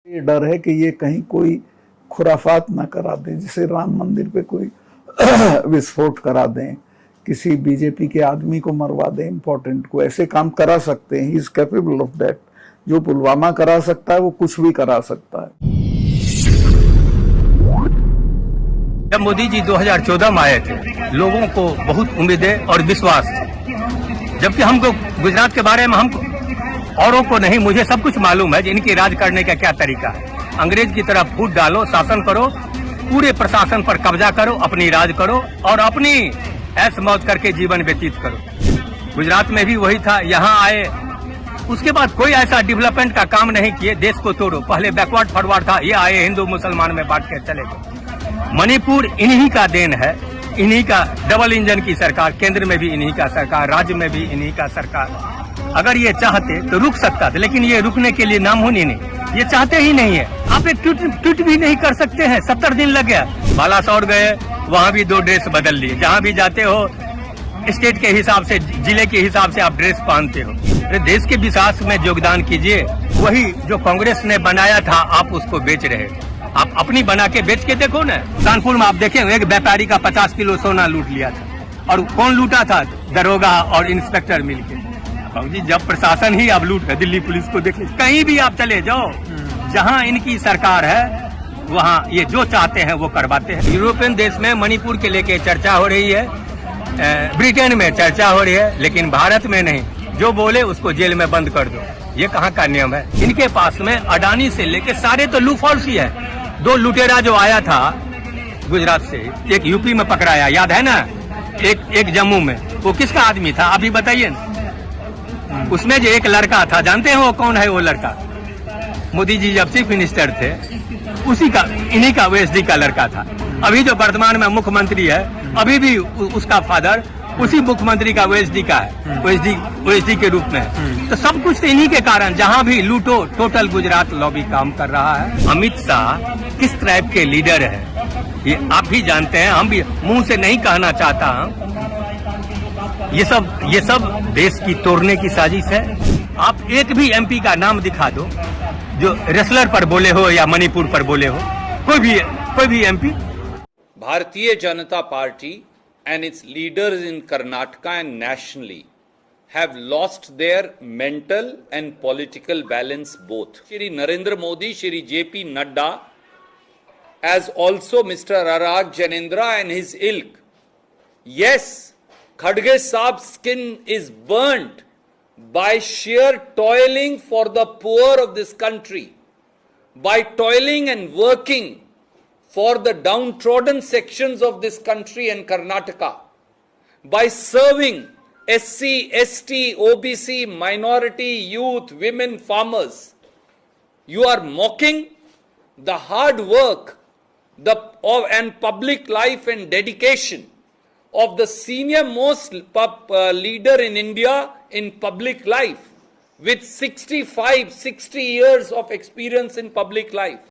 ये डर है कि ये कहीं कोई खुराफात ना करा दें, जैसे राम मंदिर पे कोई विस्फोट करा दें, किसी बीजेपी के आदमी को मरवा दें, इम्पोर्टेंट को, ऐसे काम करा सकते हैं। He is capable of that. जो पुलवामा करा सकता है वो कुछ भी करा सकता है। जब मोदी जी 2014 में आए थे, लोगों को बहुत उम्मीदें और विश्वास थे, जबकि हमको गुजरात के बारे में हमको औरों को नहीं, मुझे सब कुछ मालूम है इनके राज करने का क्या तरीका है। अंग्रेज की तरफ फूट डालो, शासन करो, पूरे प्रशासन पर कब्जा करो, अपनी राज करो और अपनी ऐश मौज करके जीवन व्यतीत करो। गुजरात में भी वही था। यहाँ आए, उसके बाद कोई ऐसा डेवलपमेंट का काम नहीं किए। देश को तोड़ो, पहले बैकवर्ड फॉरवर्ड था, ये आए हिंदू मुसलमान में बांट के चले गए। मणिपुर इन्हीं का देन है, इन्हीं का डबल इंजन की सरकार, केंद्र में भी इन्हीं का सरकार, राज्य में भी इन्हीं का सरकार। अगर ये चाहते तो रुक सकता था, लेकिन ये रुकने के लिए नामुमकिन नहीं, ये चाहते ही नहीं है। आप एक ट्वीट भी नहीं कर सकते हैं। 70 दिन लग गया। बालासोर गए, वहाँ भी 2 ड्रेस बदल लिए। जहाँ भी जाते हो स्टेट के हिसाब से, जिले के हिसाब से आप ड्रेस पहनते हो। देश के विकास में योगदान कीजिए। वही जो कांग्रेस ने बनाया था आप उसको बेच रहे थे। आप अपनी बना के बेच के देखो ना। कानपुर में आप देखें, एक व्यापारी का 50 किलो सोना लूट लिया था। और कौन लूटा था? दरोगा और इंस्पेक्टर मिलके। बाबूजी, जब प्रशासन ही अब लूट है, दिल्ली पुलिस को देख लीजिए, कहीं भी आप चले जाओ, जहां इनकी सरकार है वहां ये जो चाहते हैं वो करवाते हैं। यूरोपियन देश में मणिपुर के लेके चर्चा हो रही है, ब्रिटेन में चर्चा हो रही है, लेकिन भारत में नहीं। जो बोले उसको जेल में बंद कर दो। ये कहाँ का नियम है? इनके पास में अडानी से लेके सारे तो लूफॉल्स ही है। 2 लुटेरा जो आया था गुजरात से, एक यूपी में पकड़ाया, याद है ना? एक जम्मू में। वो किसका आदमी था अभी बताइए ना? उसमें जो एक लड़का था, जानते हैं वो कौन है? वो लड़का मोदी जी जब चीफ मिनिस्टर थे, उसी का, इन्हीं का, ओएसडी का लड़का था। अभी जो वर्तमान में मुख्यमंत्री है, अभी भी उसका फादर उसी मुख्यमंत्री का ओएसडी का है, ओएसडी के रूप में। तो सब कुछ तो इन्हीं के कारण। जहां भी लूटो, टोटल गुजरात लॉबी काम कर रहा है। अमित शाह किस टाइप के लीडर है ये आप भी जानते हैं, हम भी मुंह से नहीं कहना चाहता। ये सब देश की तोड़ने की साजिश है। आप एक भी एमपी का नाम दिखा दो जो रेसलर पर बोले हो या मणिपुर पर बोले हो, कोई भी MP. Bharatiya Janata party and its leaders in Karnataka and nationally have lost their mental and political balance both. Shri Narendra Modi, Shri JP Nadda, as also Mr. Arag Janendra and his ilk. Yes, Khadge Saab's skin is burnt by sheer toiling for the poor of this country, by toiling and working for the downtrodden sections of this country and Karnataka, by serving SC, ST, OBC, minority, youth, women, farmers. You are mocking the hard work and public life and dedication of the senior most leader in India in public life with 60 years of experience in public life.